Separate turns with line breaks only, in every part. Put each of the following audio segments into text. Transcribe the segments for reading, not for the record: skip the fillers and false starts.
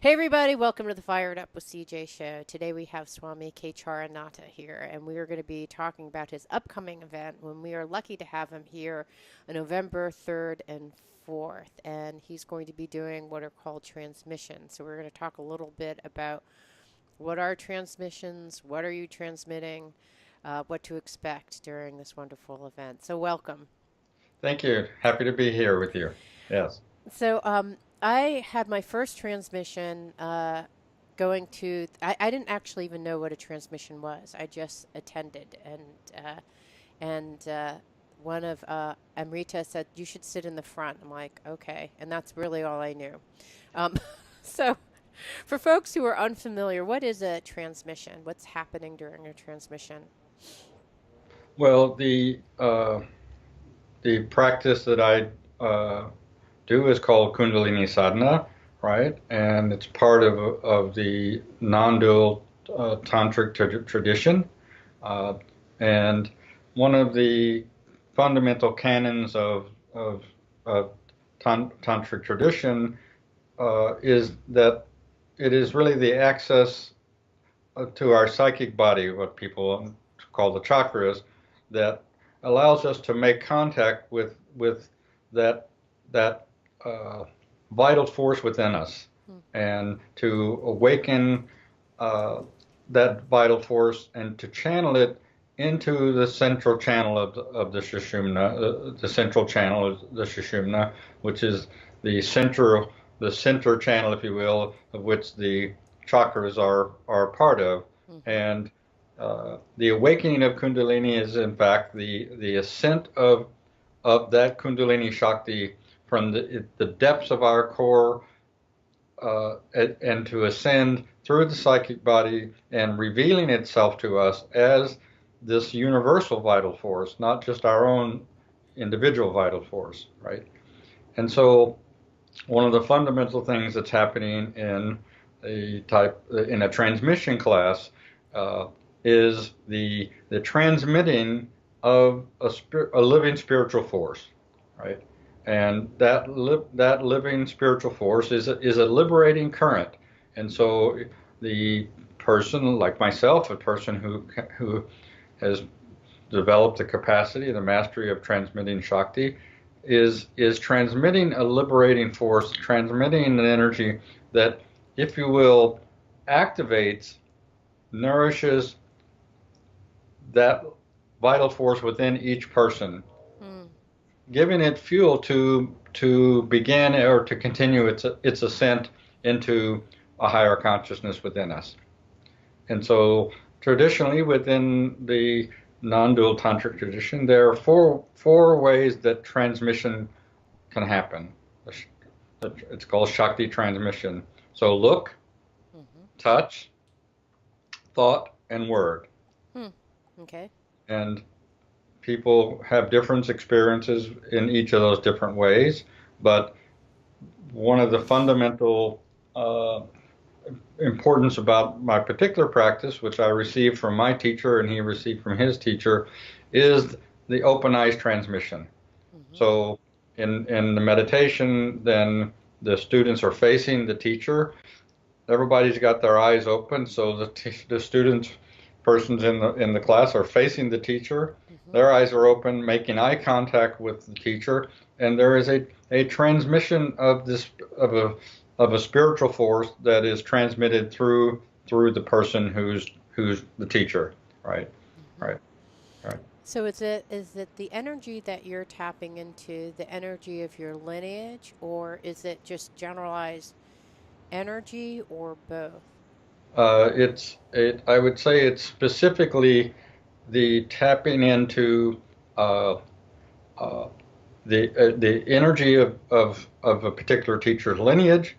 Hey everybody, welcome to the Fired Up with CJ show. Today we have Swami Khecaranatha here, and we are going to be talking about his upcoming event when we are lucky to have him here on November 3rd and 4th. And he's going to be doing what are called transmissions. So we're going to talk a little bit about what are transmissions, what are you transmitting, what to expect during this wonderful event. So welcome.
Thank you. Happy to be here with you. Yes.
So I had my first transmission I didn't actually even know what a transmission was. I just attended, and one of Amrita said, "You should sit in the front." I'm like, "Okay," and that's really all I knew. Um, so, for folks who are unfamiliar, what is a transmission? What's happening during a transmission?
Well, the practice that I do is called Kundalini Sadhna, right? And it's part of the non-dual tantric tradition. Uh, and one of the fundamental canons of tantric tradition is that it is really the access to our psychic body, what people call the chakras, that allows us to make contact with that that uh, vital force within us,
Hmm.
and to awaken uh, that vital force and to channel it into the central channel of the Sushumna, the central channel of the Sushumna, which is the center channel, if you will, of which the chakras are part of.
Mm-hmm.
And the awakening of Kundalini is, in fact, the ascent of that Kundalini Shakti from the depths of our core, and to ascend through the psychic body and revealing itself to us as this universal vital force, not just our own individual vital force, right? And so one of the fundamental things that's happening in a transmission class uh, is the transmitting of a living spiritual force, right? And that living spiritual force is a liberating current. And so the person, like myself, a person who has developed the capacity, the mastery of transmitting Shakti, is transmitting a liberating force, transmitting an energy that, if you will, activates, nourishes that vital force within each person,
Hmm.
giving it fuel to begin or to continue its ascent into a higher consciousness within us. And so traditionally within the non-dual tantric tradition, there are four ways that transmission can happen. It's called Shakti transmission. So look,
Mm-hmm.
touch, thought, and word.
Hmm. Okay.
And people have different experiences in each of those different ways. But one of the fundamental uh, importance about my particular practice, which I received from my teacher and he received from his teacher, is the open eyes transmission.
Mm-hmm.
So in the meditation, then the students are facing the teacher. Everybody's got their eyes open, so the students, persons in the class are facing the teacher.
Mm-hmm.
Their eyes are open, making eye contact with the teacher, and there is a transmission of this of a spiritual force that is transmitted through the person who's the teacher. Right,
Mm-hmm.
right, right.
So is it the energy that you're tapping into, the energy of your lineage, or is it just generalized energy, or both?
I would say it's specifically the tapping into uh, uh, the energy of a particular teacher's lineage,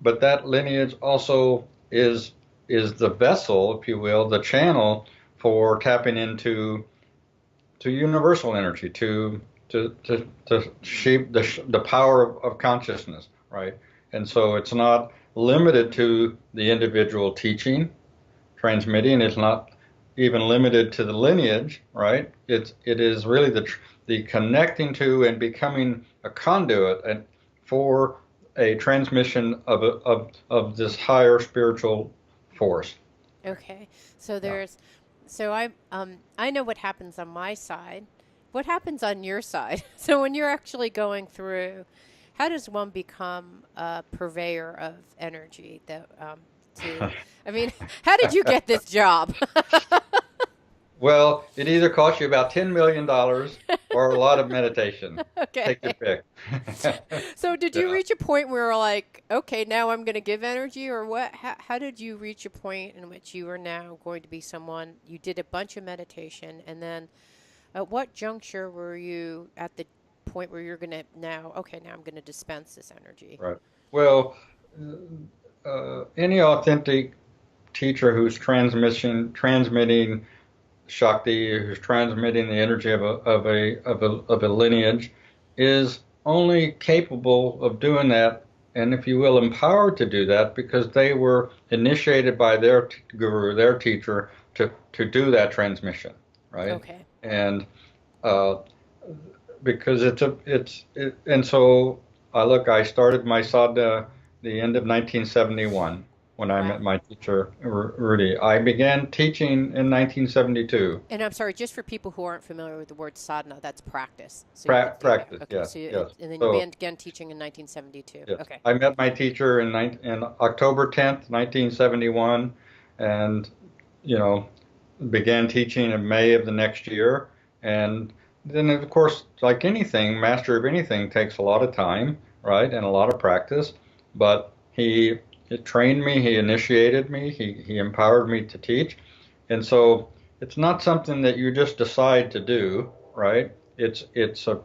but that lineage also is the vessel, if you will, the channel for tapping into to universal energy, to shape the power of consciousness, right? And so it's not limited to the individual teaching, transmitting. It's not even limited to the lineage, right? It is really the connecting to and becoming a conduit and for a transmission of this higher spiritual force.
Okay. So
Yeah.
there's, so I know what happens on my side. What happens on your side? So when you're actually going through, how does one become a purveyor of energy? That I mean, how did you get this job?
Well, it either costs you about $10 million or a lot of meditation.
Okay.
Take your pick.
So did you
Yeah.
reach a point where you're like, okay, now I'm going to give energy, or what? How did you reach a point in which you are now going to be someone? You did a bunch of meditation, and then at what juncture were you at the point where you're going to now? Okay, now I'm going to dispense this energy.
Right. Well, any authentic teacher who's transmitting Shakti, who's transmitting the energy of a lineage, is only capable of doing that, and if you will, empowered to do that because they were initiated by their guru, their teacher, to do that transmission, right?
Okay.
And uh, because and so I started my sadhana the end of 1971 when I met
Wow.
my teacher Rudy. I began teaching in 1972.
And I'm sorry, just for people who aren't familiar with the word sadhana, that's practice. So you, okay,
Practice,
okay.
yes,
So you,
yes.
and then you
So
began teaching in 1972.
yes,
Okay.
I met my teacher in October 10th, 1971, and you know began teaching in May of the next year. And then, of course, like anything, master of anything takes a lot of time, right, and a lot of practice. But he trained me, he initiated me, he empowered me to teach. And so it's not something that you just decide to do, right? It's a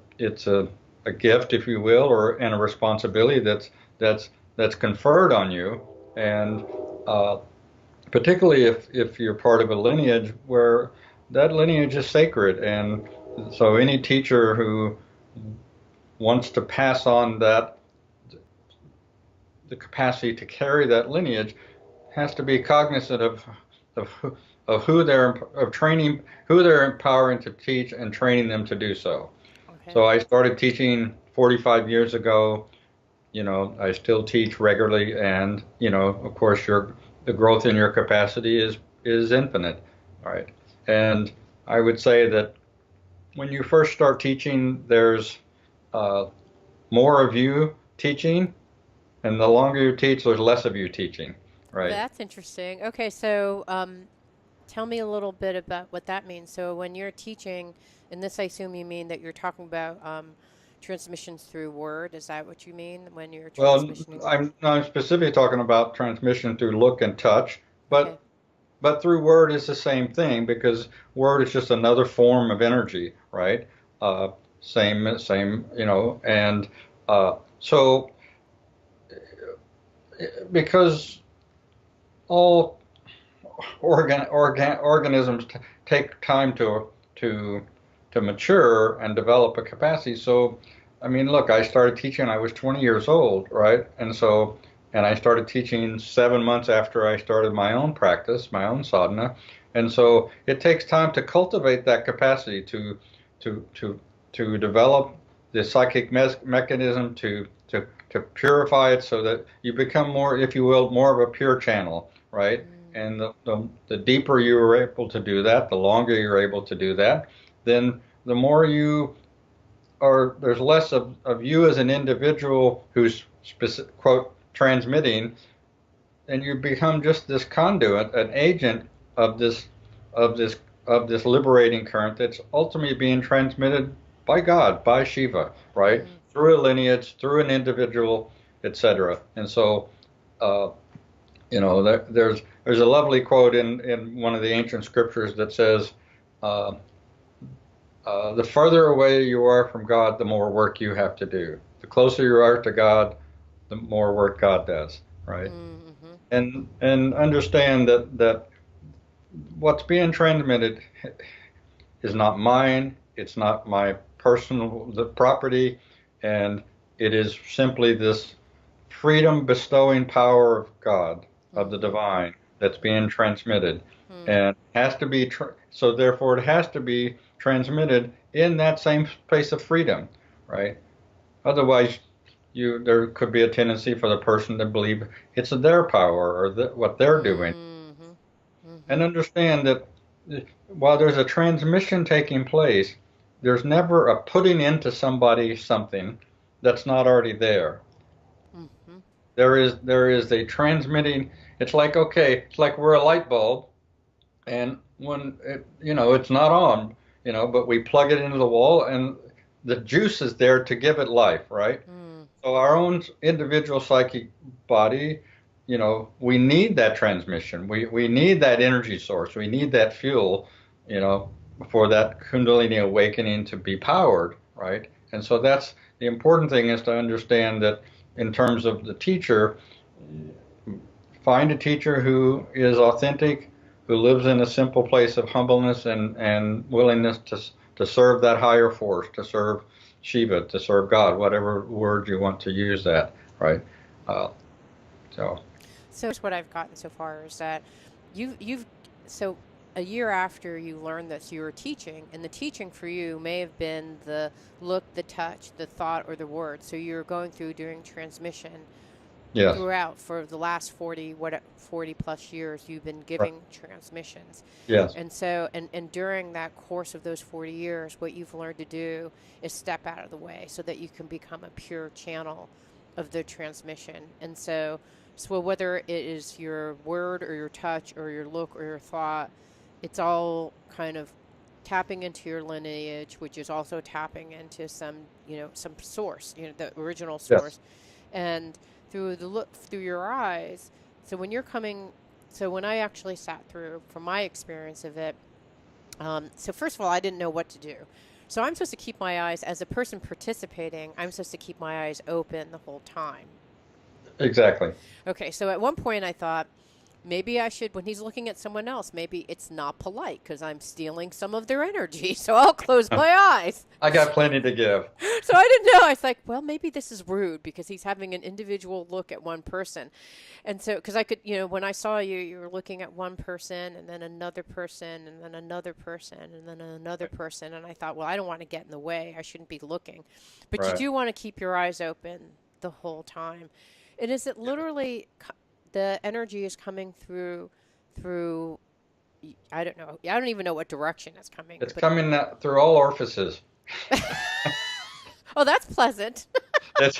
gift, if you will, and a responsibility that's conferred on you. And uh, particularly if you're part of a lineage where that lineage is sacred. And so any teacher who wants to pass on the capacity to carry that lineage has to be cognizant of who they're empowering to teach and training them to do so.
Okay.
So I started teaching 45 years ago. I still teach regularly, and of course, the growth in your capacity is infinite, right? And I would say that when you first start teaching, there's uh, more of you teaching, and the longer you teach, there's less of you teaching, right?
That's interesting. Okay, so tell me a little bit about what that means. So when you're teaching, and this I assume you mean that you're talking about transmissions through word. Is that what you mean when you're
Well,
transmissioning?
I'm specifically talking about transmission through look and touch,
Okay.
but through word is the same thing because word is just another form of energy, right? Uh, same, and so because all organisms take time to to mature and develop a capacity. So, I mean, look, I started teaching. I was 20 years old, right? And I started teaching 7 months after I started my own practice, my own sadhana. And so, it takes time to cultivate that capacity to to to develop the psychic mechanism to purify it so that you become more, if you will, more of a pure channel, right?
Mm.
And the deeper you are able to do that, the longer you're able to do that, then the more there's less of you as an individual who's quote transmitting, and you become just this conduit, an agent of of this of this liberating current that's ultimately being transmitted by God, by Shiva, right?
Mm.
Through a lineage, through an individual, etc. And so, uh, there's a lovely quote in one of the ancient scriptures that says, uh, "The further away you are from God, the more work you have to do. The closer you are to God, the more work God does." Right?
Mm-hmm.
And understand that what's being transmitted is not mine. It's not my personal property, and it is simply this freedom bestowing power of God, of the
Mm-hmm.
divine, that's being transmitted,
Mm.
and has to be so. Therefore, it has to be transmitted in that same place of freedom, right? Otherwise, there could be a tendency for the person to believe it's their power or what they're doing.
Mm-hmm.
And
Mm-hmm.
understand that while there's a transmission taking place, there's never a putting into somebody something that's not already there.
Mm-hmm.
There is a transmitting. It's like, okay, it's like we're a light bulb, and when it's not on, but we plug it into the wall, and the juice is there to give it life, right?
Mm.
So our own individual psychic body, we need that transmission. We need that energy source. We need that fuel, you know, for that Kundalini awakening to be powered, right? And so that's the important thing, is to understand that in terms of the teacher, find a teacher who is authentic, who lives in a simple place of humbleness and willingness to serve that higher force, to serve Shiva, to serve God, whatever word you want to use that, right? Uh, so,
So what I've gotten so far is that you've so a year after you learned this, you were teaching, and the teaching for you may have been the look, the touch, the thought, or the word. So you're going through doing transmission
yes,
throughout for the last 40 plus years. You've been
right,
giving transmissions,
yes,
and so and during that course of those 40 years, what you've learned to do is step out of the way so that you can become a pure channel of the transmission. And so whether it is your word or your touch or your look or your thought, it's all kind of tapping into your lineage, which is also tapping into some source, the original
yes,
source. And through the look through your eyes, so when you're coming, so when I actually sat through, from my experience of it, so first of all, I didn't know what to do. So I'm supposed to keep my eyes, as a person participating, I'm supposed to keep my eyes open the whole time.
exactly.
Okay, so at one point I thought, maybe I should, when he's looking at someone else, maybe it's not polite because I'm stealing some of their energy. So I'll close my eyes.
I got plenty to give.
So I didn't know. I was like, well, maybe this is rude because he's having an individual look at one person. And so, because I could, when I saw you, you were looking at one person and then another person and then another person and then another person. And I thought, well, I don't want to get in the way. I shouldn't be looking. But you
Right.
do want to keep your eyes open the whole time. And is it literally the energy is coming through, I don't know. I don't even know what direction it's coming,
It's
but
coming through all orifices.
oh, that's pleasant.
It's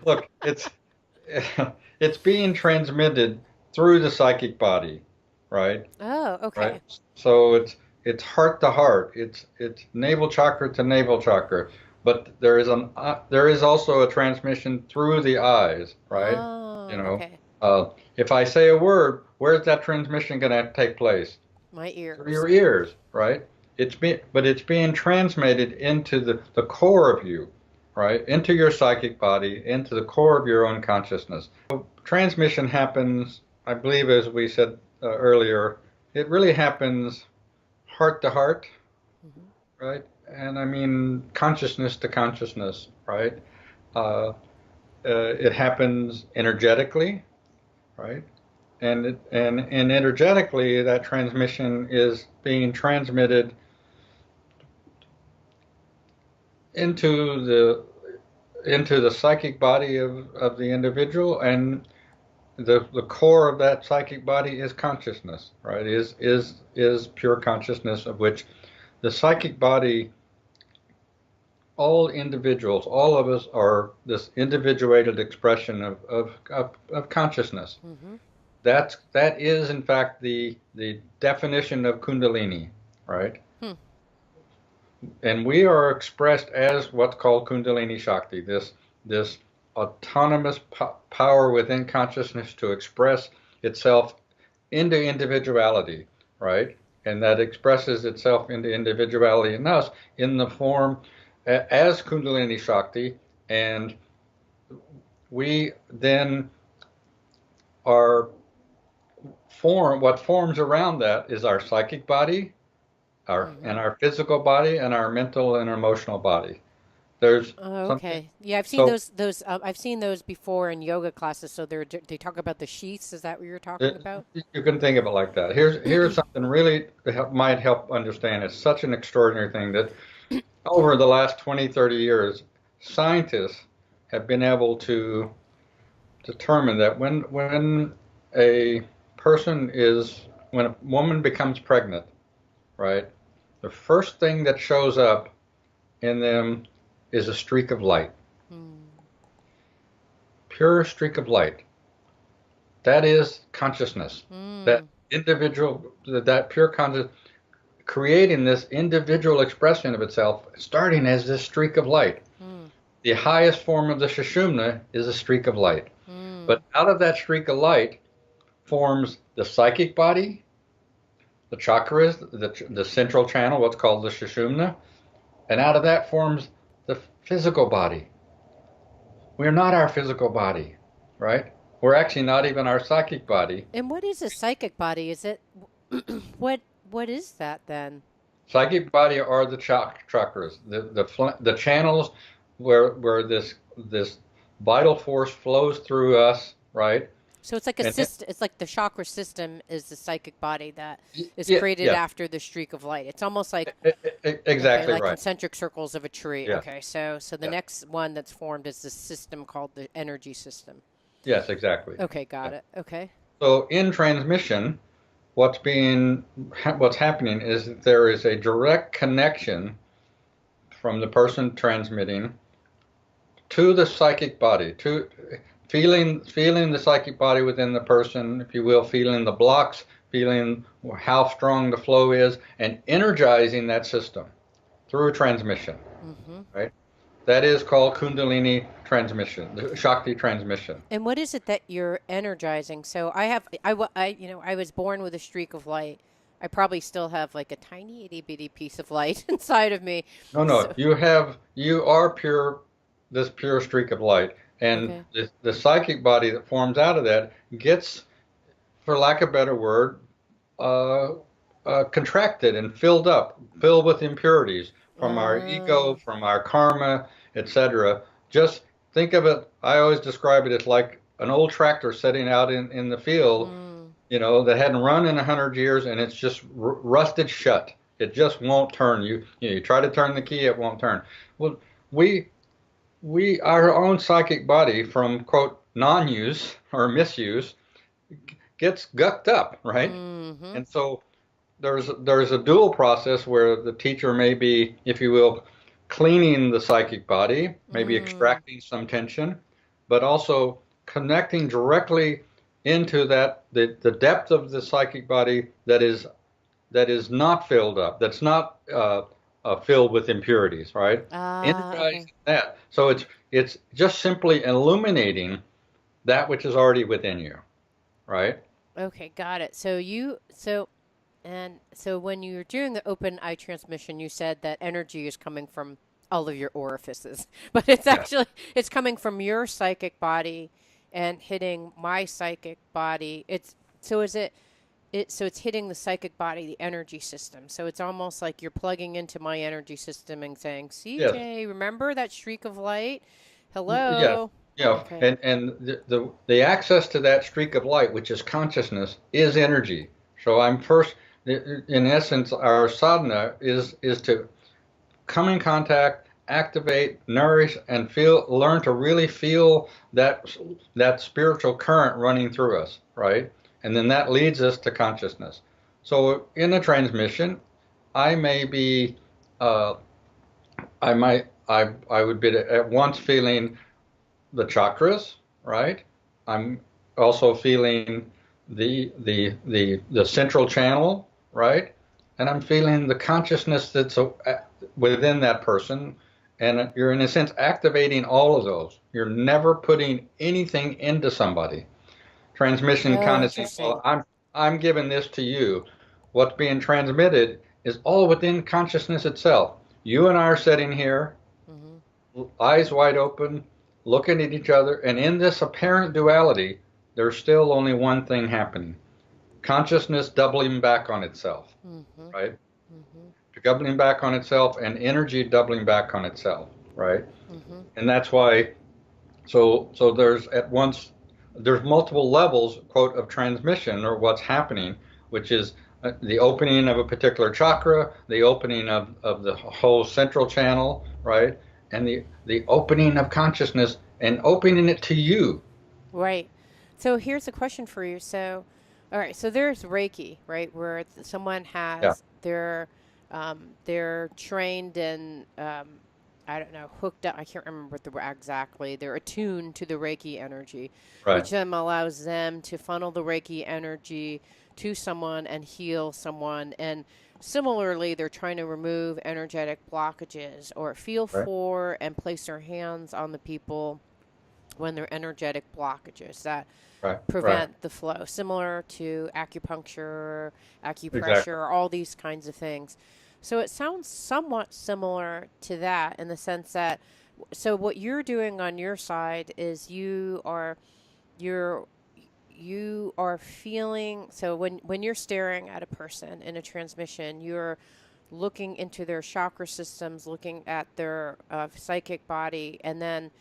look, it's being transmitted through the psychic body, right?
Oh,
Right.
okay.
So it's heart to heart. It's navel chakra to navel chakra. But there is also a transmission through the eyes, right? You
Oh,
know,
okay.
if I say a word, where's that transmission going to take place?
My
Through
ears.
your ears, right? But it's being transmitted into the core of you, right? Into your psychic body, into the core of your own consciousness. Transmission happens, I believe, as we said earlier, it really happens heart to heart,
Hmm.
right? And I mean consciousness to consciousness, right? Uh, it happens energetically, right? And energetically, that transmission is being transmitted into the psychic body of the individual, and the core of that psychic body is consciousness, right? Is pure consciousness, of which the psychic body, all individuals, all of us are this individuated expression of consciousness.
Hmm.
That is in fact the definition of Kundalini, right?
Hmm.
And we are expressed as what's called Kundalini Shakti, this autonomous power within consciousness to express itself into individuality, right? And that expresses itself into individuality in us in the form as Kundalini Shakti, and we then are what forms around that is our psychic body,
Hmm.
our physical body, and our mental and emotional body. There's
Oh,
something.
okay. Yeah, I've seen
So
those. I've seen those before in yoga classes. So they talk about the sheaths. Is that what you're talking
it,
about?
you can think of it like that. Here's something really that might help understand. It's such an extraordinary thing that over the last 20, 30 years, scientists have been able to determine that when a when a woman becomes pregnant, right, the first thing that shows up in them is a streak of light. Pure streak of light. That is consciousness. That individual, that pure consciousness, creating this individual expression of itself, starting as this streak of light. The highest form of the Sushumna is a streak of light. But out of that streak of light forms the psychic body, the chakras, the central channel, what's called the Sushumna, and out of that forms the physical body. We're not our physical body, right? We're actually not even our psychic body.
And what is a psychic body? Is it what is that then?
Psychic body are the chakras, the channels where this vital force flows through us, right?
So it's like a system. It's like the chakra system is the psychic body that is created after the streak of light. It's almost like
exactly
like
right.
Concentric circles of a tree.
Yeah.
Okay, so the next one that's formed is the system called the energy system.
Yes, exactly.
Okay, got it. Okay.
So in transmission, what's happening is that there is a direct connection from the person transmitting to the psychic body, to feeling the psychic body within the person, if you will, feeling the blocks, feeling how strong the flow is, and energizing that system through transmission, right? That is called Kundalini transmission, the Shakti transmission.
And what is it that you're energizing? So I was born with a streak of light. I probably still have like a tiny itty bitty piece of light inside of me.
No, so, you are pure streak of light. And the psychic body that forms out of that gets, for lack of a better word, contracted and filled with impurities from our ego, from our karma, etc. Just think of it, I always describe it as like an old tractor sitting out in the field, that hadn't run in 100 years, and it's just rusted shut. It just won't turn. You try to turn the key, it won't turn. Well, our own psychic body, from quote non-use or misuse, gets gucked up, right? And so there's a dual process where the teacher may be, if you will, cleaning the psychic body, maybe extracting some tension, but also connecting directly into the depth of the psychic body that is not filled up, that's not filled with impurities, right? Energizing that. So it's just simply illuminating that which is already within you, right?
Okay, got it. So when you're doing the open eye transmission, you said that energy is coming from all of your orifices, but it's actually it's coming from your psychic body and hitting my psychic body. So it's hitting the psychic body, the energy system. So it's almost like you're plugging into my energy system and saying, CJ, remember that streak of light? Hello.
Yeah. Okay. And the access to that streak of light, which is consciousness, is energy. So in essence, our sadhana is to come in contact, activate, nourish, and learn to really feel that spiritual current running through us, right? And then that leads us to consciousness. So in a transmission, I may be, I would be at once feeling the chakras, right? I'm also feeling the central channel, right? And I'm feeling the consciousness that's within that person. And you're, in a sense, activating all of those. You're never putting anything into somebody. Transmission kind of says, well, I'm giving this to you. What's being transmitted is all within consciousness itself. You and I are sitting here, eyes wide open, looking at each other, and in this apparent duality, there's still only one thing happening. Consciousness doubling back on itself, right? Doubling back on itself, and energy doubling back on itself, right? And that's why, so there's multiple levels, quote, of transmission, or what's happening, which is the opening of a particular chakra, the opening of the whole central channel, right? And the opening of consciousness and opening it to you.
Right. So here's a question for you. So, all right. So there's Reiki, right, where someone
Yeah.
has they're trained and I don't know, hooked up. I can't remember what the exactly. They're attuned to the Reiki energy,
Right.
which then allows them to funnel the Reiki energy to someone and heal someone. And similarly, they're trying to remove energetic blockages or feel
Right.
for and place their hands on the people when they're energetic blockages that
Right. Right.
prevent the flow, similar to acupuncture,
Exactly.
acupressure, all these kinds of things. So it sounds somewhat similar to that in the sense that, so what you're doing on your side is you're you are feeling, so when you're staring at a person in a transmission, you're looking into their chakra systems, looking at their psychic body, and then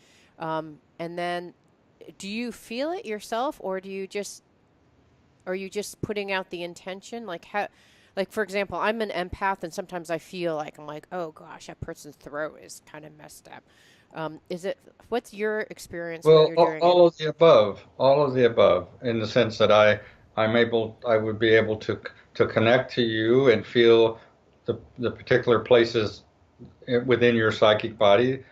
do you feel it yourself, or do you just are you just putting out the intention? Like how, like for example, I'm an empath, and sometimes I feel like I'm like, oh gosh, that person's throat is kind of messed up. Is it? What's your experience when
Well,
you're doing it?
all of the above, all of the above, in the sense that I would be able to connect to you and feel the particular places within your psychic body,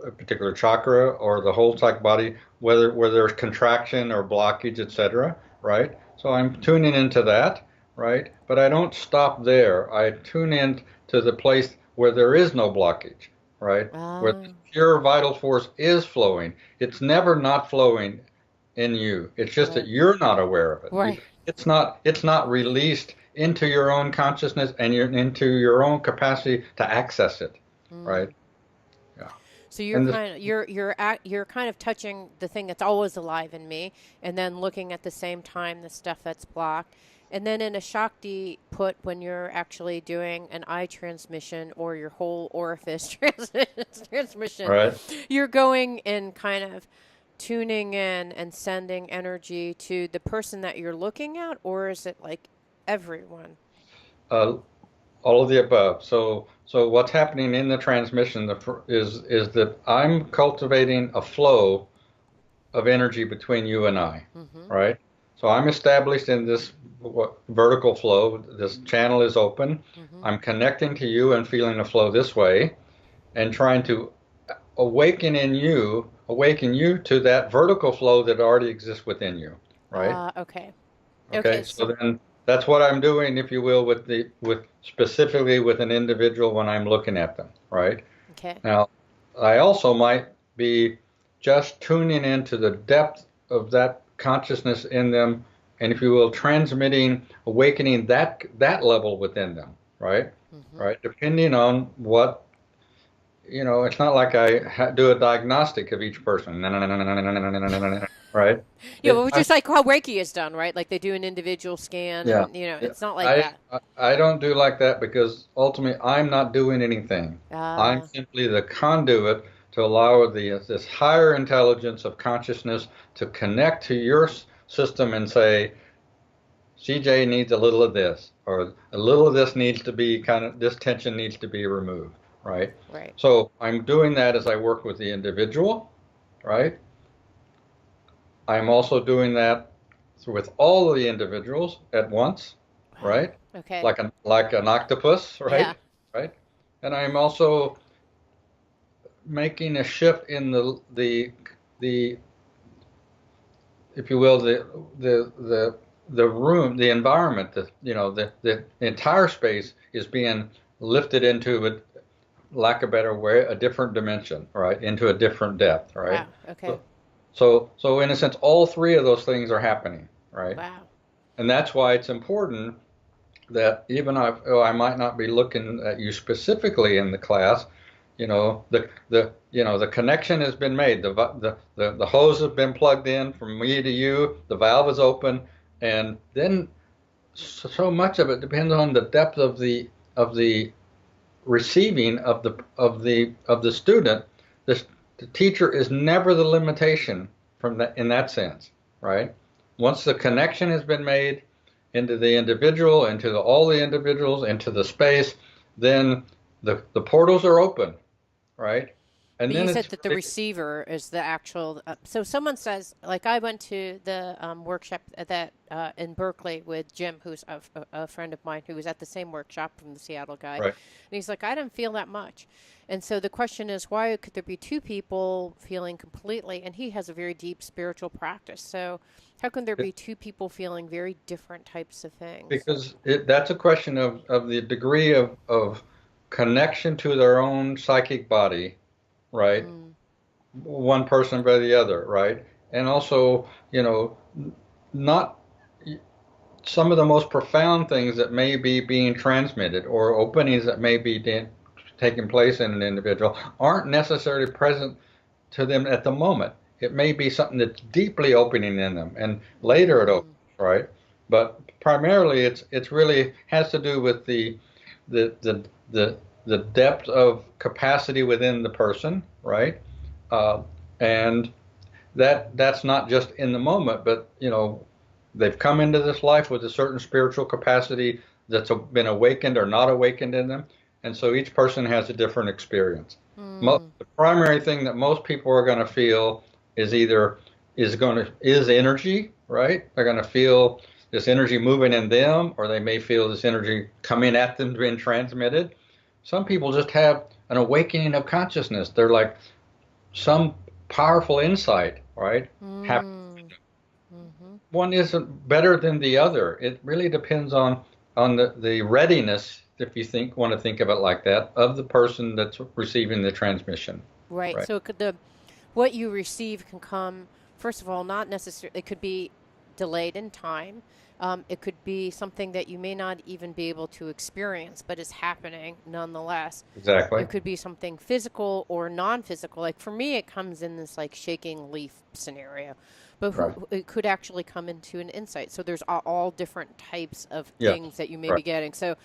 a particular chakra or the whole psychic body, where there's contraction or blockage, etc. Right? So I'm tuning into that, right? But I don't stop there. I tune in to the place where there is no blockage, right? Where
Ah,
the pure vital force is flowing. It's never not flowing in you. It's just that
right,
you're not aware of it.
right.
It's not released into your own consciousness and into your own capacity to access it, right?
Mm.
Yeah.
So you're
And this,
kind of you're kind of touching the thing that's always alive in me, and then looking at the same time the stuff that's blocked. And then in a Shakti put, when you're actually doing an eye transmission or your whole orifice transmission,
right?
you're going and kind of tuning in and sending energy to the person that you're looking at, or is it like everyone?
Uh, all of the above. So what's happening in the transmission is that I'm cultivating a flow of energy between you and I,
Mm-hmm.
right? So I'm established in this vertical flow. This channel is open.
Mm-hmm.
I'm connecting to you and feeling the flow this way, and trying to awaken you to that vertical flow that already exists within you, right?
Okay. Okay.
Okay, so then that's what I'm doing, if you will, with specifically with an individual when I'm looking at them, right?
Okay.
Now, I also might be just tuning into the depth of that consciousness in them, and if you will, transmitting, awakening that level within them, right?
Mm-hmm.
Right, depending on what, it's not like I do a diagnostic of each person, right?
Yeah, well,
I'm
just like how Reiki is done, right? Like they do an individual scan,
Yeah,
and
yeah.
it's not like
I
that.
I don't do like that because ultimately I'm not doing anything. I'm
Uh,
simply the conduit to allow this higher intelligence of consciousness to connect to your system and say, CJ needs a little of this, or a little of this needs to be this tension needs to be removed, right?
right.
So I'm doing that as I work with the individual, right? I'm also doing that with all of the individuals at once,
Wow.
right?
Okay.
Like an octopus,
Yeah.
right? Right. And I'm also making a shift in the if you will, the room, the environment, the entire space is being lifted into a, lack of a better way, a different dimension, right? Into a different depth, right?
Wow. Okay.
So so in a sense, all three of those things are happening, right?
Wow.
And that's why it's important that even if I might not be looking at you specifically in the class, the connection has been made. The hose has been plugged in from me to you. The valve is open, and then so much of it depends on the depth of the receiving of the student. The teacher is never the limitation from that in that sense, right? Once the connection has been made into the individual, into all the individuals, into the space, then the portals are open, right? And
But
then
you
it's
said that the receiver is the actual. So someone says, like I went to the workshop that in Berkeley with Jim, who's a friend of mine who was at the same workshop from the Seattle guy,
right.
and he's like, I didn't feel that much. And so the question is, why could there be two people feeling completely? And he has a very deep spiritual practice. So how can there be two people feeling very different types of things?
Because that's a question of the degree of connection to their own psychic body, right?
Mm.
One person by the other, right? And also, not some of the most profound things that may be being transmitted or openings that may be taking place in an individual aren't necessarily present to them at the moment. It may be something that's deeply opening in them, and later it opens, right? But primarily, it's really has to do with the the the the depth of capacity within the person, right? And that's not just in the moment, but they've come into this life with a certain spiritual capacity that's been awakened or not awakened in them, and so each person has a different experience. The primary thing that most people are going to feel is is energy, right? They're going to feel this energy moving in them, or they may feel this energy coming at them being transmitted. Some people just have an awakening of consciousness. They're like some powerful insight, right? One isn't better than the other. It really depends on the readiness, if you want to think of it like that, of the person that's receiving the transmission.
Right. So what you receive can come, first of all, not necessarily, it could be delayed in time. It could be something that you may not even be able to experience, but is happening nonetheless.
Exactly.
It could be something physical or non-physical. Like for me, it comes in this like shaking leaf scenario, but it could actually come into an insight. So there's all different types of things that you may be getting. So,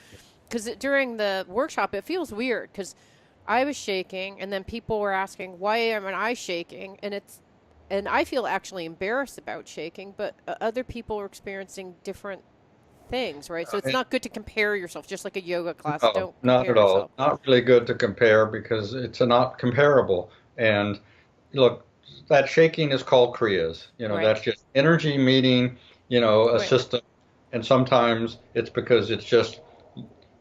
because during the workshop, it feels weird because I was shaking, and then people were asking, "Why am I shaking?" And I feel actually embarrassed about shaking, but other people are experiencing different things, right? So it's not good to compare yourself, just like a yoga class.
No,
Don't
not
compare
at all.
yourself.
Not really good to compare because it's not comparable. And look, that shaking is called kriyas. That's just energy meeting, a system. And sometimes it's because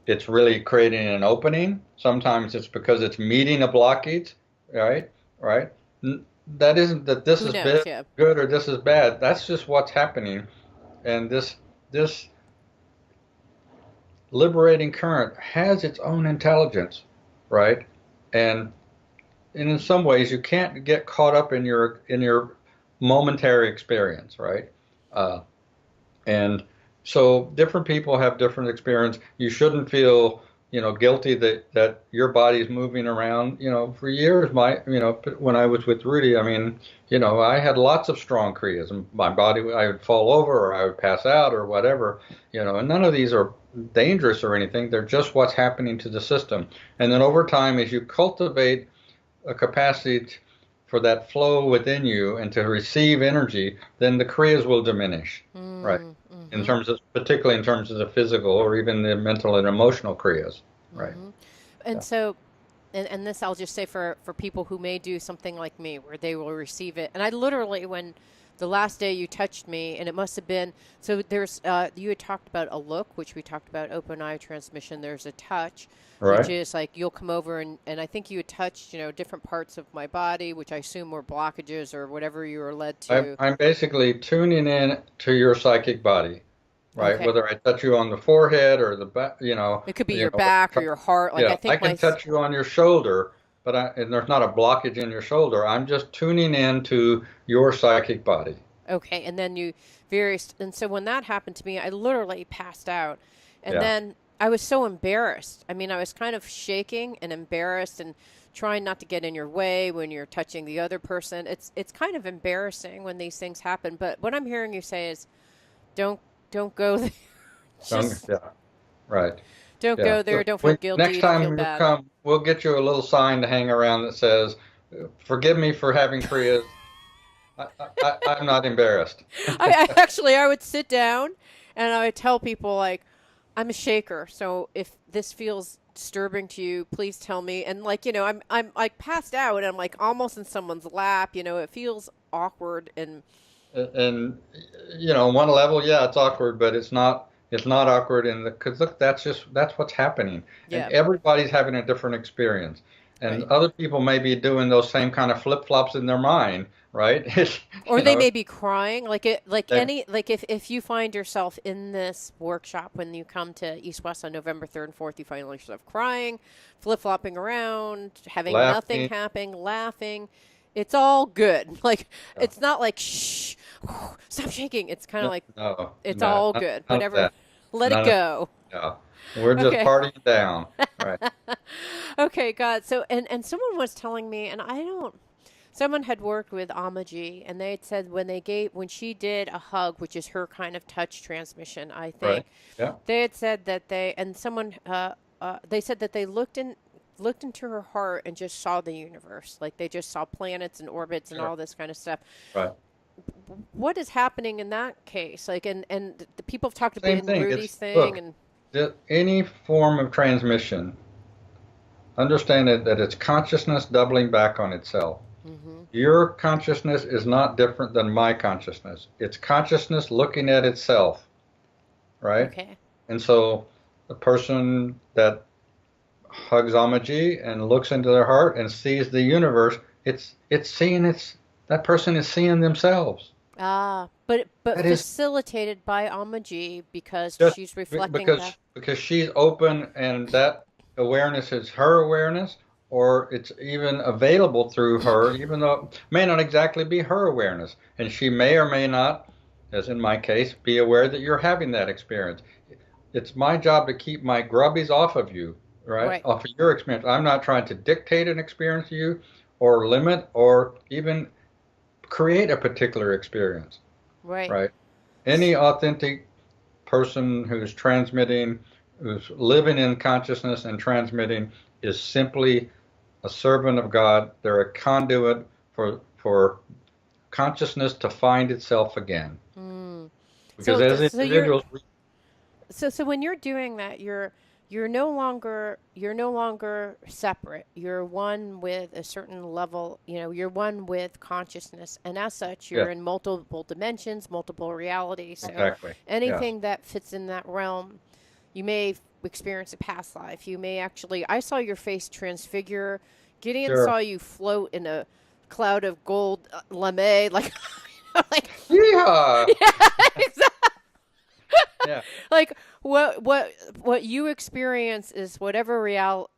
it's really creating an opening. Sometimes it's because it's meeting a blockage, right? Right? That isn't that this is good or this is bad. That's just what's happening. And this liberating current has its own intelligence, right? And in some ways you can't get caught up in your momentary experience, right? And so different people have different experience. You shouldn't feel guilty that your body's moving around. For years, when I was with Rudy, I mean, I had lots of strong kriyas, and my body, I would fall over or I would pass out or whatever, and none of these are dangerous or anything. They're just what's happening to the system. And then over time, as you cultivate a capacity for that flow within you and to receive energy, then the kriyas will diminish, right? Particularly in terms of the physical or even the mental and emotional kriyas, right?
And so, and this I'll just say for people who may do something like me, where they will receive it. And I literally, when the last day you touched me, and it must have been, so there's, you had talked about a look, which we talked about, open eye transmission. There's a touch, which is like you'll come over and I think you had touched, different parts of my body, which I assume were blockages or whatever you were led to.
I'm basically tuning in to your psychic body, right?
Okay.
Whether I touch you on the forehead or the back,
It could be your back or your heart. Like
I can touch you on your shoulder, and there's not a blockage in your shoulder. I'm just tuning in to your psychic body.
Okay, and then and so when that happened to me, I literally passed out, and then I was so embarrassed. I mean, I was kind of shaking and embarrassed and trying not to get in your way when you're touching the other person. It's kind of embarrassing when these things happen. But what I'm hearing you say is, don't go there.
Right.
Don't go there. Don't feel guilty.
Next time
don't feel
you
bad.
come, we'll get you a little sign to hang around that says, "Forgive me for having kriyas. I'm not embarrassed."
I would sit down and I would tell people, like, I'm a shaker, so if this feels disturbing to you, please tell me. And like, I'm like passed out and I'm like almost in someone's lap, it feels awkward and
And on one level, yeah, it's awkward, but it's not awkward because look, that's what's happening, and
yeah,
everybody's having a different experience, and
right.
other people may be doing those same kind of flip-flops in their mind, right? It's,
Or
you
they
know,
may be crying,
they,
like if you find yourself in this workshop when you come to East West on November 3rd and 4th, you find yourself crying, flip flopping around, having nothing
laughing.
happen, laughing. It's all good. Like
No,
it's not like shh, stop shaking. It's kind of
no,
like
no,
it's
no,
all
none
good.
none of
Whatever,
that.
let it
None of
go.
no. We're just
Okay.
partying down, right?
Okay, God. So and someone was telling me, and I don't. Someone had worked with Amaji, and they had said when she did a hug, which is her kind of touch transmission, I
Right.
think
Yeah.
they had said that they said that they looked into her heart and just saw the universe, like they just saw planets and orbits and
Sure.
all this kind of stuff.
Right.
What is happening in that case? Like, and the people have talked about
Same
in
thing.
Rudy's
It's
thing,
look,
and
any form of transmission, understand that it's consciousness doubling back on itself.
hmm
Your consciousness is not different than my consciousness. It's consciousness looking at itself, right?
okay,
And so the person that hugs Amaji and looks into their heart and sees the universe, it's seeing that person is seeing themselves.
but
That is
facilitated by Amaji because
just
she's reflecting back.
because she's open and that awareness is her awareness, or it's even available through her, even though it may not exactly be her awareness, and she may or may not, as in my case, be aware that you're having that experience. It's my job to keep my grubbies off of you, right?
Right,
Off of your experience. I'm not trying to dictate an experience to you or limit or even create a particular experience,
right.
right? Any authentic person who's transmitting, who's living in consciousness and transmitting, is simply a servant of God. They're a conduit for consciousness to find itself again.
Mm.
Because
So,
as
so you're
individuals,
so when you're doing that, you're no longer separate. You're one with a certain level. You're one with consciousness, and as such, you're
yes,
in multiple dimensions, multiple realities. So
exactly, yes,
anything that fits in that realm, you may experience a past life. You may actually. I saw your face transfigure. Gideon
sure.
saw you float in a cloud of gold lame, like, like
Yeah,
yeah, exactly.
yeah,
Like what you experience is whatever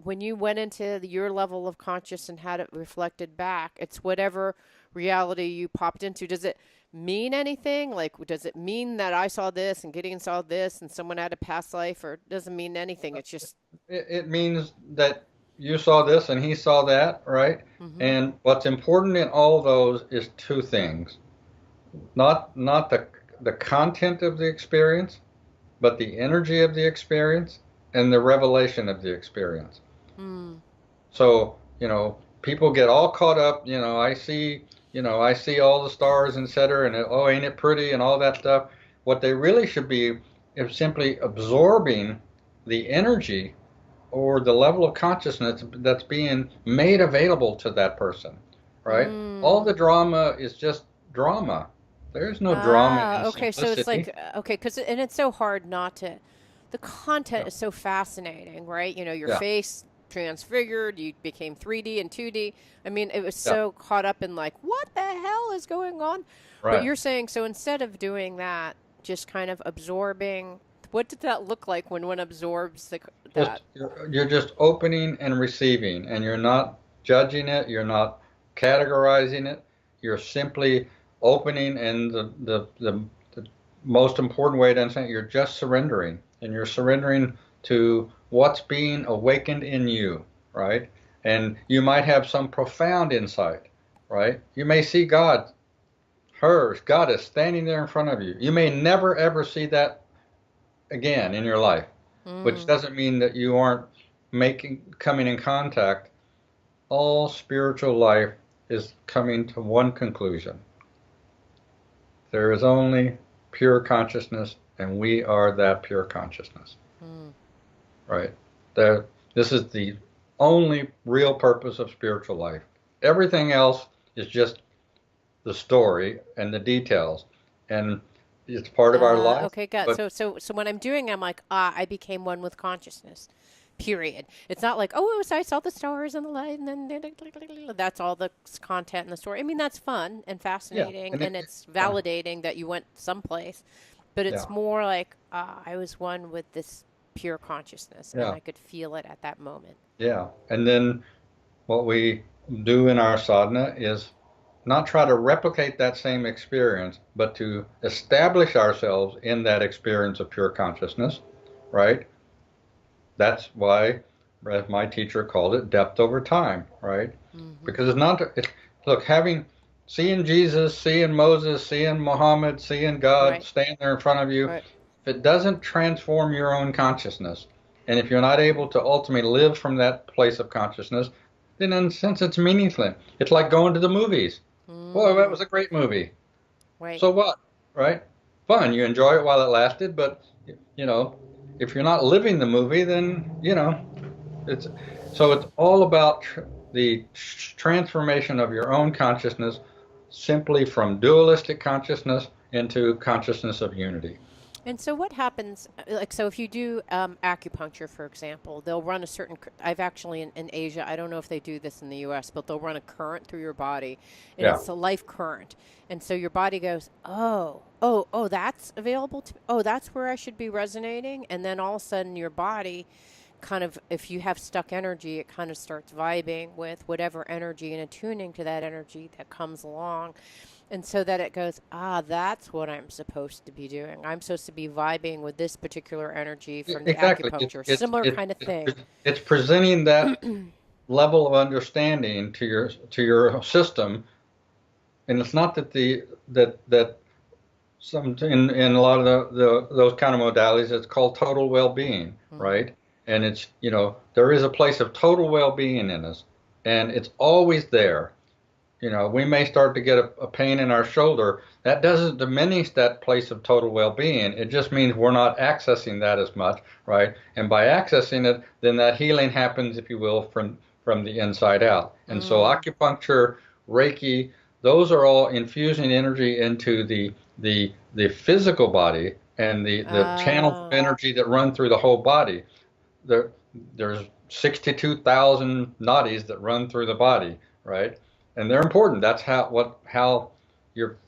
when you went into your level of conscious and had it reflected back, it's whatever reality you popped into. Does it mean anything? Like, does it mean that I saw this and Gideon saw this and someone had a past life, or it doesn't mean anything? It's just
it means that you saw this and he saw that, right?
mm-hmm.
And what's important in all those is two things: not the content of the experience, but the energy of the experience and the revelation of the experience.
Mm.
So, people get all caught up, I see all the stars, etc., and oh, ain't it pretty, and all that stuff. What they really should be is simply absorbing the energy or the level of consciousness that's being made available to that person, right? All
Mm.
the drama is just drama. There's no drama
Ah,
in
okay. So it's
simplicity.
like okay, because and it's so hard not to. The content
Yeah,
is so fascinating, right? Your
yeah,
face transfigured, you became 3D and 2D. I mean, it was
yeah,
so caught up in like, what the hell is going on? But
right.
you're saying so instead of doing that, just kind of absorbing. What did that look like when one absorbs
Just
that?
you're just opening and receiving, and you're not judging it, you're not categorizing it, you're simply opening, and the most important way to understand it, you're just surrendering, and you're surrendering to what's being awakened in you, right? And you might have some profound insight, right? You may see God, God is standing there in front of you. You may never ever see that again in your life, which
Mm.
doesn't mean that you aren't coming in contact. All spiritual life is coming to one conclusion: there is only pure consciousness, and we are that pure consciousness,
Mm.
right? There, This is the only real purpose of spiritual life. Everything else is just the story and the details, and it's part of our life.
Okay, got
But
so when I'm doing, I'm like, I became one with consciousness. Period. It's not like, oh, so I saw the stars and the light, and then that's all the content in the story. I mean, that's fun and
yeah,
fascinating,
and
and it's
yeah,
validating that you went someplace. But
yeah,
it's more like I was one with this pure consciousness, and
yeah,
I could feel it at that moment.
yeah. And then what we do in our sadhana is not try to replicate that same experience, but to establish ourselves in that experience of pure consciousness, right? That's why, as my teacher called it, depth over time, right?
Hmm.
Because it's not, look, seeing Jesus, seeing Moses, seeing Muhammad, seeing God
Right.
stand there in front of you,
Right.
if it doesn't transform your own consciousness, and if you're not able to ultimately live from that place of consciousness, then in a sense it's meaningless. It's like going to the movies. Boy, that was
Mm,
a great movie.
right.
So what, right? Fun. You enjoy it while it lasted, but you know, if you're not living the movie, then it's it's all about the transformation of your own consciousness simply from dualistic consciousness into consciousness of unity.
And so, what happens? Like, so if you do acupuncture, for example, they'll run a certain. I've actually in Asia. I don't know if they do this in the U.S., but they'll run a current through your body, and
Yeah,
it's a life current. And so your body goes, oh, oh, oh, that's available to. Oh, that's where I should be resonating. And then all of a sudden, your body, kind of, if you have stuck energy, it kind of starts vibing with whatever energy and attuning to that energy that comes along. And so that it goes, that's what I'm supposed to be doing. I'm supposed to be vibing with this particular energy from the
exactly.
acupuncture. Similar kind of thing.
It's presenting that level of understanding to your system, and it's not that that some in a lot of those kind of modalities, it's called total well-being,
Hmm.
right? And it's there is a place of total well-being in us, and it's always there. We may start to get a pain in our shoulder. That doesn't diminish that place of total well-being. It just means we're not accessing that as much, right? And by accessing it, then that healing happens, if you will, from the inside out. And so
Mm.
acupuncture, Reikki, those are all infusing energy into the physical body and the channels of
Ah,
energy that run through the whole body. There, there's 62,000 nadis that run through the body, right? And they're important. That's how your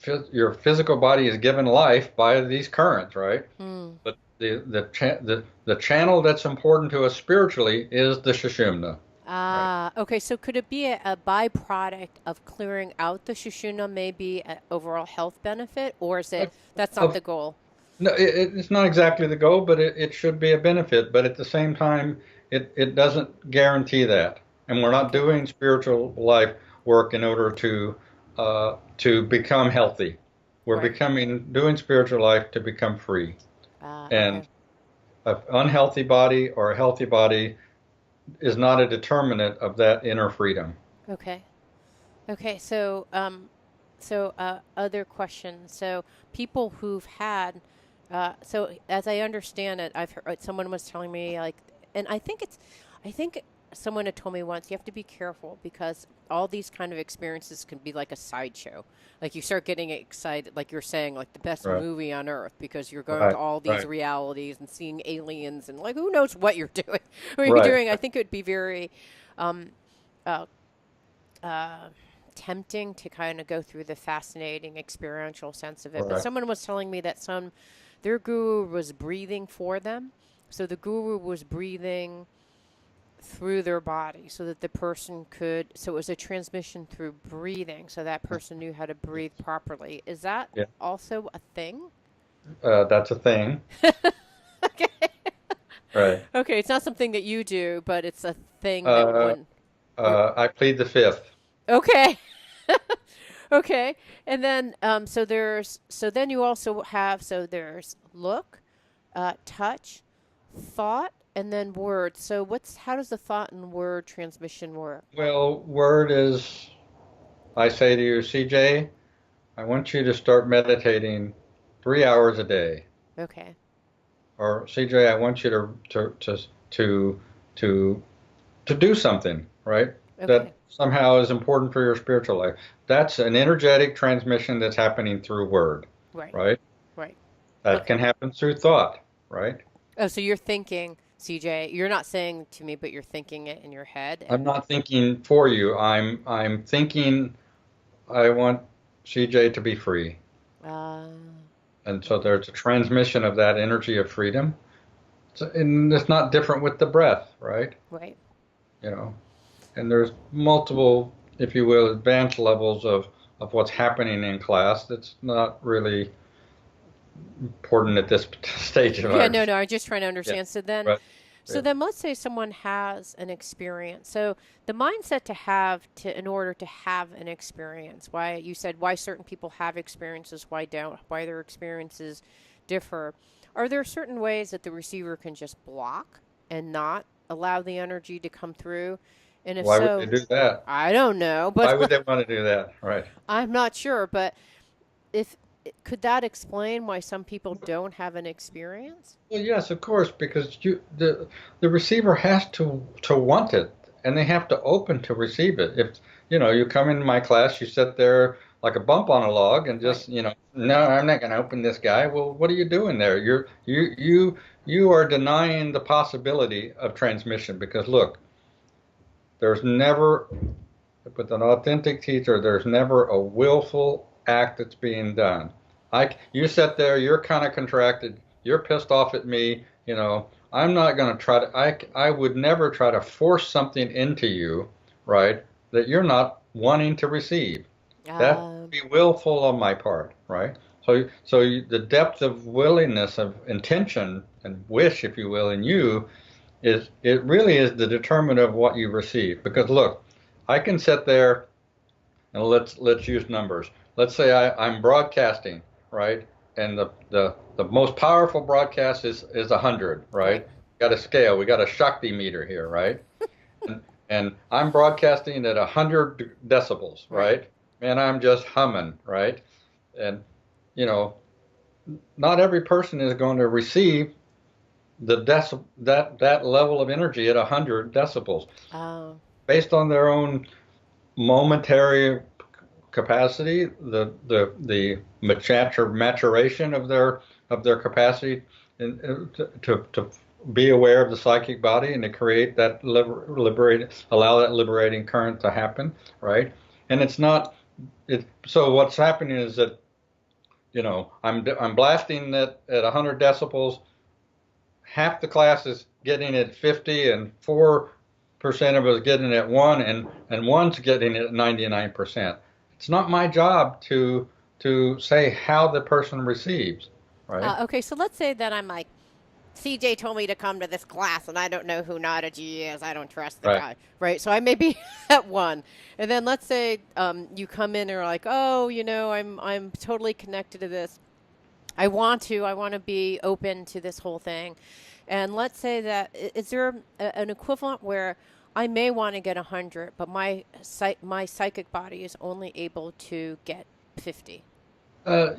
physical body is given life by these currents, right?
mm.
But the channel that's important to us spiritually is the Sushumna, right?
Okay. So could it be a byproduct of clearing out the Shushuna, maybe an overall health benefit, or is it
Of,
that's not
of
the goal?
No, it's not exactly the goal, but it should be a benefit. But at the same time, it doesn't guarantee that. And we're not
Okay.
doing spiritual life work in order to become healthy. We're
Right.
doing spiritual life to become free.
Okay.
And an unhealthy body or a healthy body is not a determinant of that inner freedom.
Okay. Okay. So, other questions. So, people who've had, so as I understand it, I've heard someone was telling me like, and I think someone had told me once you have to be careful because all these kind of experiences can be like a sideshow. Like you start getting excited, like you're saying, like the best
Right,
movie on earth because you're going to
right,
all these
right,
realities and seeing aliens and like who knows what you're doing. What you're
right,
doing, I think it would be very. Um, uh, uh, Tempting to kind of go through the fascinating experiential sense of it. But
right.
someone was telling me that their guru was breathing for them. So the guru was breathing through their body so that the person could, so it was a transmission through breathing. So that person knew how to breathe properly. Is that
Yeah,
also a thing?
that's a thing.
Okay.
Right.
Okay. It's not something that you do, but it's a thing that
Uh,
one, or,
I plead the fifth.
okay. Okay. And then so then you also have so there's look, touch, thought, and then word. So how does the thought and word transmission work?
Well, word is, I say to you, CJ, I want you to start meditating 3 hours a day.
Okay.
Or CJ, I want you to to do something, right?
Okay.
That somehow is important for your spiritual life. That's an energetic transmission that's happening through word,
Right.
right?
Right.
That
Okay.
can happen through thought, right?
Oh, so you're thinking, CJ, you're not saying to me, but you're thinking it in your head
I'm
and
not thinking for you. I'm thinking I want CJ to be free.
uh
And so
okay.
there's a transmission of that energy of freedom. And it's not different with the breath, right?
Right.
You know, and there's multiple, if you will, advanced levels of what's happening in class. That's not really important at this stage of
Yeah,
our,
no, I'm just trying to
yeah,
understand.
right.
So then let's say someone has an experience. So the mindset to have to in order to have an experience, why you said why certain people have experiences, why don't, why their experiences differ. Are there certain ways that the receiver can just block and not allow the energy to come through? And if
Why would they
so,
do that?
I don't know,
Why
but
would they want to do that? Right.
I'm not sure, but if could that explain why some people don't have an experience?
Well, yes, of course, because the receiver has to want it, and they have to open to receive it. If you come into my class, you sit there like a bump on a log, and
Right.
just no, I'm not going to open this guy. Well, what are you doing there? You are denying the possibility of transmission because look, there's never with an authentic teacher, there's never a willful act that's being done. You sit there, you're kind of contracted, you're pissed off at me, I'm not going to try to, I would never try to force something into you, right, that you're not wanting to receive. That would
Um,
be willful on my part, right? So the depth of willingness, of intention and wish, if you will, in you it really is the determinant of what you receive. Because look, I can sit there and let's use numbers. Let's say I'm broadcasting, right? And the most powerful broadcast is 100,
right.
right? Got a scale. We got a Shakti meter here, right? And I'm broadcasting at 100 decibels,
Right.
right? And I'm just humming, right? And you know, not every person is going to receive that level of energy at 100 decibels
Um,
based on their own momentary capacity, the maturation of their capacity to be aware of the psychic body and to create that allow that liberating current to happen, right? And it's not it. So what's happening is that I'm blasting at 100 decibels. Half the class is getting it 50, and 4% of us getting it 1, and one's getting it 99%. It's not my job to say how the person receives, right?
okay, so let's say that I'm like, CJ told me to come to this class, and I don't know who Nathaji is. I don't trust the
Right.
guy, right? So I may be at one, and then let's say you come in and are like, oh, I'm totally connected to this. I want to be open to this whole thing, and let's say that is there an equivalent where I may want to get 100, but my psychic body is only able to get 50.
Uh,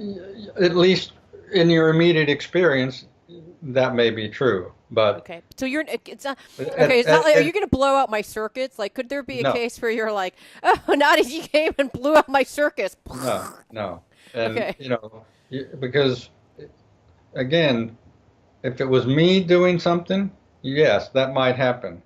at least in your immediate experience, that may be true, but
Okay, so it's not okay.
at,
It's not like, are you
at,
going to blow out my circuits? Like, could there be a
no,
case where you're like, oh, Nadi came and blew out my circuits?
no, and
Okay,
because again, if it was me doing something, yes, that might happen.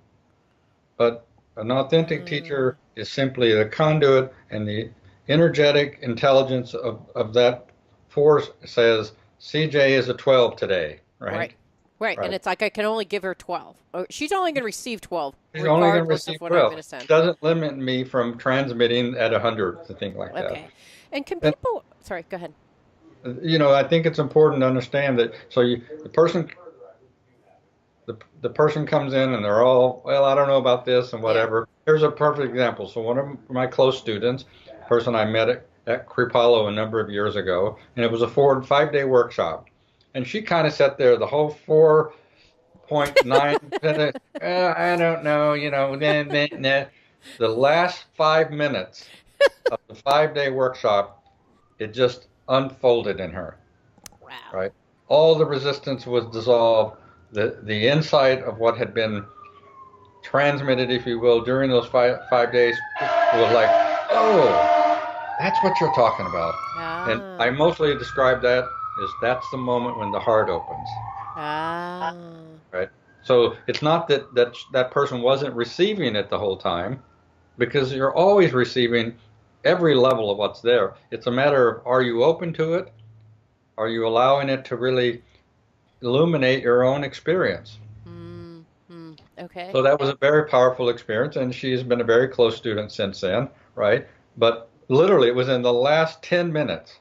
But an authentic
mm,
teacher is simply the conduit, and the energetic intelligence of that force says CJ is a 12 today,
right,
right?
right, and
Right.
it's like I can only give her 12. Oh, she's only going to receive 12,
He's only going to
regardless of
receive
what I'm
12.
going to
It
send.
doesn't limit me from transmitting at 100 to things like that.
Okay, and can
And,
people? Sorry, go ahead.
I think it's important to understand that. So the person comes in and they're all, well, I don't know about this and
Yeah,
whatever. Here's a perfect example. So one of my close students, a person I met at Kripalu a number of years ago, and it was a 4 5 day workshop. And she kind of sat there the whole 4.9, I don't know, the last 5 minutes of the 5 day workshop, it just unfolded in her,
wow.
right? All the resistance was dissolved. The insight of what had been transmitted, if you will, during those five days was like, oh, that's what you're talking about. And I
Ah.
mostly describe that as that's the moment when the heart opens,
Ah.
right? So it's not that person wasn't receiving it the whole time, because you're always receiving every level of what's there. It's a matter of, are you open to it? Are you allowing it to really illuminate your own experience?
Mm, okay.
So that was a very powerful experience, and she's been a very close student since then, right? But literally, it was in the last 10 minutes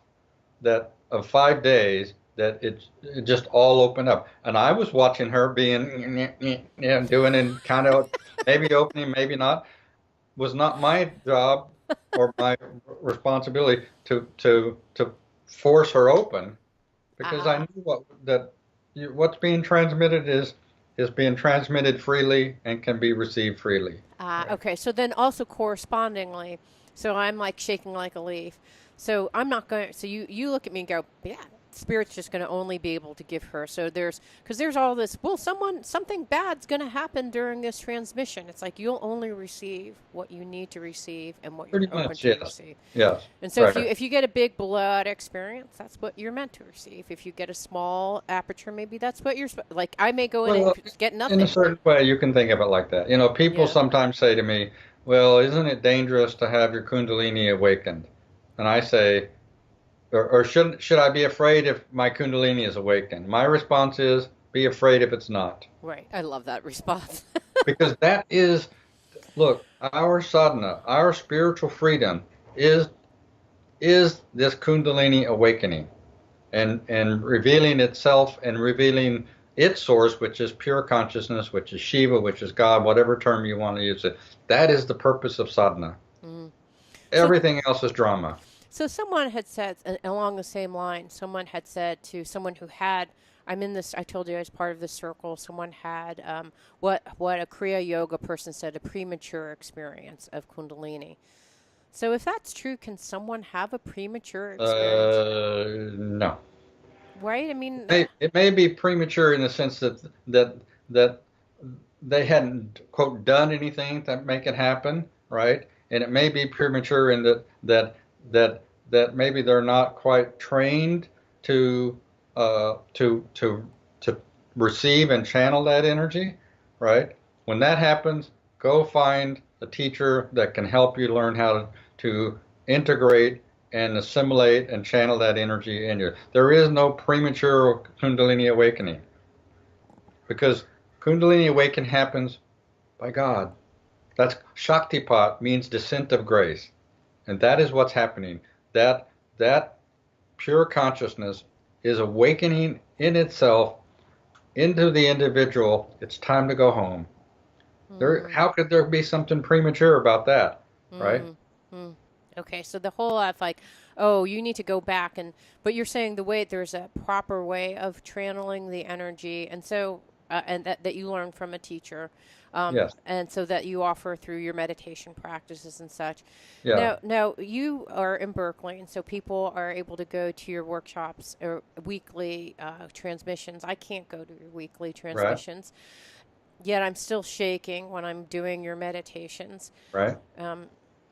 that of 5 days that it just all opened up. And I was watching her being, doing and kind of maybe opening, maybe not. Was not my job or my responsibility to force her open, because I
Ah.
knew what's being transmitted is being transmitted freely and can be received freely.
Ah,
Right.
okay. So then also correspondingly, so I'm like shaking like a leaf. So I'm not going, so you look at me and go, yeah, spirit's just going to only be able to give her. So because there's all this, well, something bad's going to happen during this transmission. It's like you'll only receive what you need to receive and what you're
Pretty
open
much,
to
yes.
receive.
Yes.
And so
Right.
if you get a big blood experience, that's what you're meant to receive. If you get a small aperture, maybe that's what like I may go in and
Well,
get
in a
nothing.
certain way, you can think of it like that. People
Yeah.
sometimes say to me, well, isn't it dangerous to have your Kundalini awakened? And I say, or should I be afraid if my Kundalini is awakened? My response is, be afraid if it's not.
Right. I love that response.
Because that is, look, our sadhana, our spiritual freedom is this Kundalini awakening and revealing itself and revealing its source, which is pure consciousness, which is Shiva, which is God, whatever term you want to use it. That is the purpose of sadhana.
Mm. So,
Everything else is drama.
so someone had said along the same line. Someone had said to someone who had, I'm in this. I told you I was part of this circle. Someone had what a Kriya Yoga person said, a premature experience of Kundalini. So if that's true, can someone have a premature experience?
No.
Right? I mean,
It may be premature in the sense that they hadn't quote done anything to make it happen, right? And it may be premature in that maybe they're not quite trained to to receive and channel that energy, right? When that happens, go find a teacher that can help you learn how to integrate and assimilate and channel that energy in you. There is no premature Kundalini awakening, because Kundalini awakening happens by God. That's Shaktipat, means descent of grace. And that is what's happening. That pure consciousness is awakening in itself into the individual. It's time to go home.
mm,
How could there be something premature about that, right?
mm, mm. Okay, so the whole of like, oh, you need to go back but you're saying the way there's a proper way of channeling the energy, and so and that you learn from a teacher,
Yes.
and so that you offer through your meditation practices and such.
Yeah.
Now you are in Berkeley, and so people are able to go to your workshops or weekly transmissions. I can't go to your weekly
Right.
transmissions, yet I'm still shaking when I'm doing your meditations.
Right.
Um,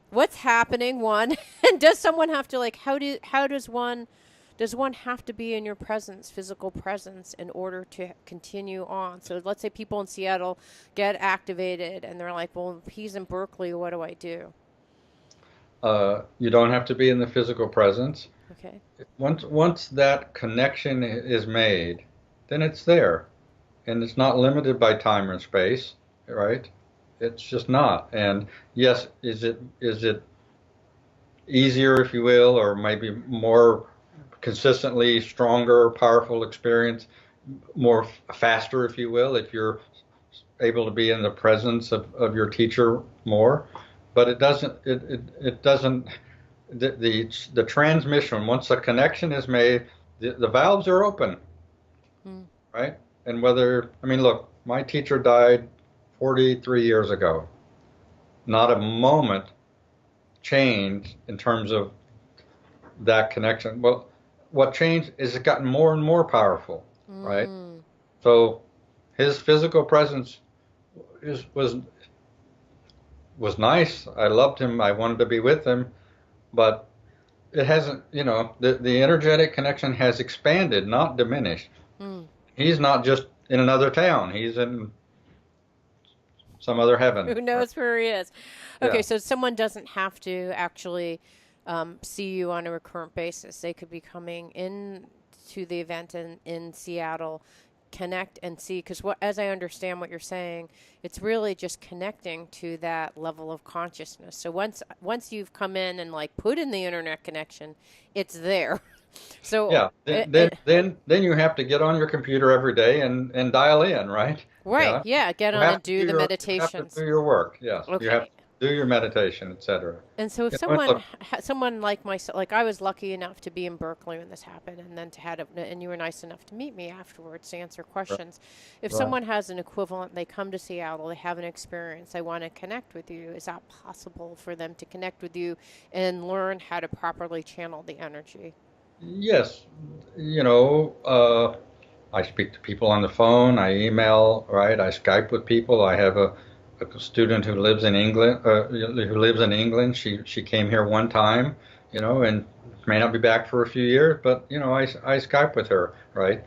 what's happening, one? And does someone have to like how does one have to be in your presence, physical presence, in order to continue on? So let's say people in Seattle get activated and they're like, well, he's in Berkeley, what do I do?
You don't have to be in the physical presence.
Okay.
Once that connection is made, then it's there, and it's not limited by time or space, right? It's just not. And yes, is it easier, if you will, or maybe more consistently stronger, powerful experience, more faster, if you will, if you're able to be in the presence of your teacher more. But it doesn't the transmission, once the connection is made, the valves are open,
Mm,
right? And I mean, look, my teacher died 43 years ago. Not a moment changed in terms of that connection. Well, what changed is it gotten more and more powerful, right?
mm,
So his physical presence was nice. I loved him. I wanted to be with him, but it hasn't, the energetic connection has expanded, not diminished.
Mm.
He's not just in another town. He's in some other heaven.
Who knows where he is? Okay,
Yeah.
so someone doesn't have to actually see you on a recurrent basis. They could be coming in to the event in Seattle, connect and see, because as I understand what you're saying, it's really just connecting to that level of consciousness. So once you've come in and like put in the internet connection, it's there. So
Yeah. Then you have to get on your computer every day and dial in, right?
right,
Yeah.
yeah, get
You
on
have
and
to
do
do
the
your, you have
meditations.
to do your work. Yes. You have
Okay.
to do your meditation, etc.
And so if someone like myself, like I was lucky enough to be in Berkeley when this happened, and then and you were nice enough to meet me afterwards to answer questions. If
Right.
someone has an equivalent, they come to Seattle, they have an experience, they want to connect with you, is that possible for them to connect with you and learn how to properly channel the energy?
Yes. I speak to people on the phone. I email, right? I Skype with people. I have a student who lives in England. She came here one time, and may not be back for a few years, but I Skype with her, right?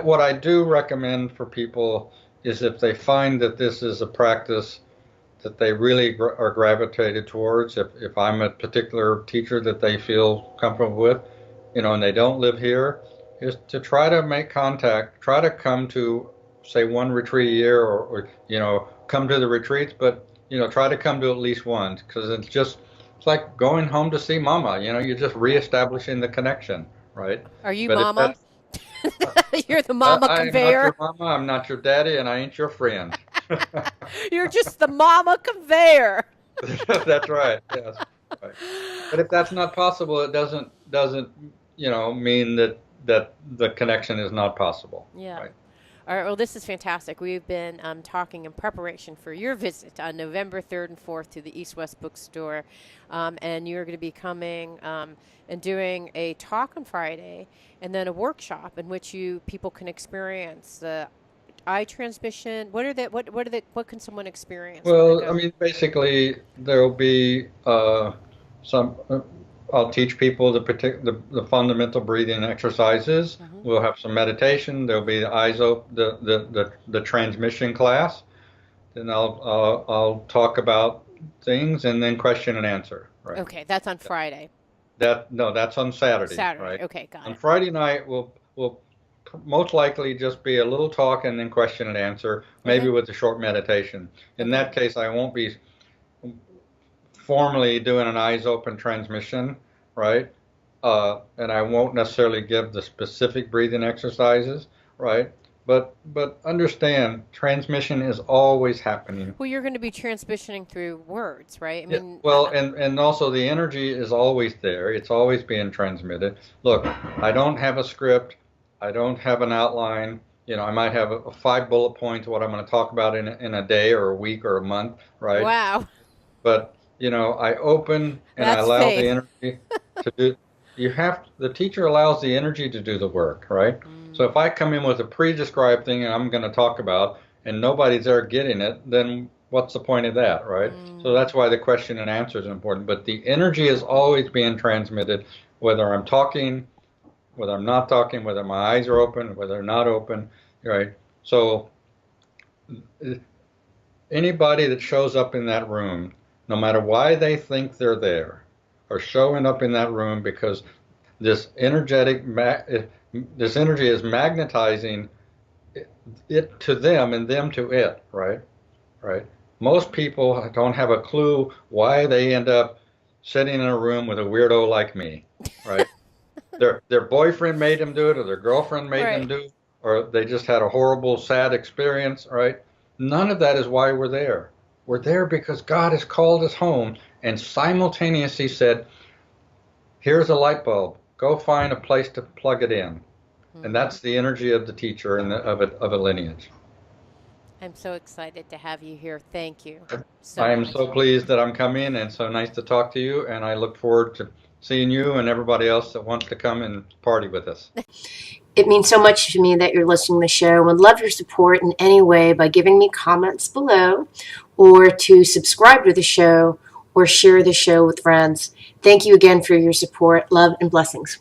What I do recommend for people is if they find that this is a practice that they really are gravitated towards, if I'm a particular teacher that they feel comfortable with, and they don't live here, is to try to make contact, try to come to, say, one retreat a year, or come to the retreats, but try to come to at least once, because it's like going home to see mama. You're just reestablishing the connection, right?
Are you
But if
mama?
that's
You're the mama
I am not
conveyor.
your mama, I'm not your daddy, and I ain't your friend.
You're just the mama conveyor.
That's right. Yes. Right. But if that's not possible, it doesn't mean that the connection is not possible.
Yeah.
Right.
All right, well, this is fantastic. We've been talking in preparation for your visit on November 3rd and 4th to the East West Bookstore. And you're going to be coming and doing a talk on Friday and then a workshop in which people can experience the eye transmission. What can someone experience when they
Well,
go?
I mean, basically, there'll be some. I'll teach people the fundamental breathing exercises.
Mm-hmm.
We'll have some meditation. There'll be the eyes open, the transmission class. Then I'll talk about things and then question and answer. Right.
Okay, that's on Friday.
That's on Saturday.
Saturday.
Right.
Okay, got
On
it.
Friday night, we'll most likely just be a little talk and then question and answer, maybe
Okay.
with a short meditation. In
Okay.
that case, I won't be formally doing an eyes open transmission, right? And I won't necessarily give the specific breathing exercises, right? But understand, transmission is always happening.
Well, you're going to be transmissioning through words, right? I
Yeah,
mean,
well, and also the energy is always there. It's always being transmitted. Look, I don't have a script. I don't have an outline. I might have a 5 bullet points of what I'm going to talk about in a day or a week or a month, right?
wow.
But I open and I
That's
allow
faith.
the energy to do. The teacher allows the energy to do the work, right? So if I come in with a pre-described thing and I'm going to talk about, and nobody's there getting it, then what's the point of that, right? So that's why the question and answer is important. But the energy is always being transmitted, whether I'm talking, whether I'm not talking, whether my eyes are open, whether they're not open, right? So anybody that shows up in that room, no matter why they think they're there, are showing up in that room because this energy is magnetizing it to them and them to it, right? Right. Most people don't have a clue why they end up sitting in a room with a weirdo like me, right? Their boyfriend made them do it, or their girlfriend made them
Right.
do it, or they just had a horrible, sad experience, right? None of that is why we're there. We're there because God has called us home and simultaneously said, here's a light bulb. Go find a place to plug it in. And that's the energy of the teacher and of a lineage.
I'm so excited to have you here. Thank you
I am
much.
so pleased that I'm coming, and so nice to talk to you, and I look forward to seeing you and everybody else that wants to come and party with us.
It means so much to me that you're listening to the show, and would love your support in any way by giving me comments below, or to subscribe to the show, or share the show with friends. Thank you again for your support. Love and blessings.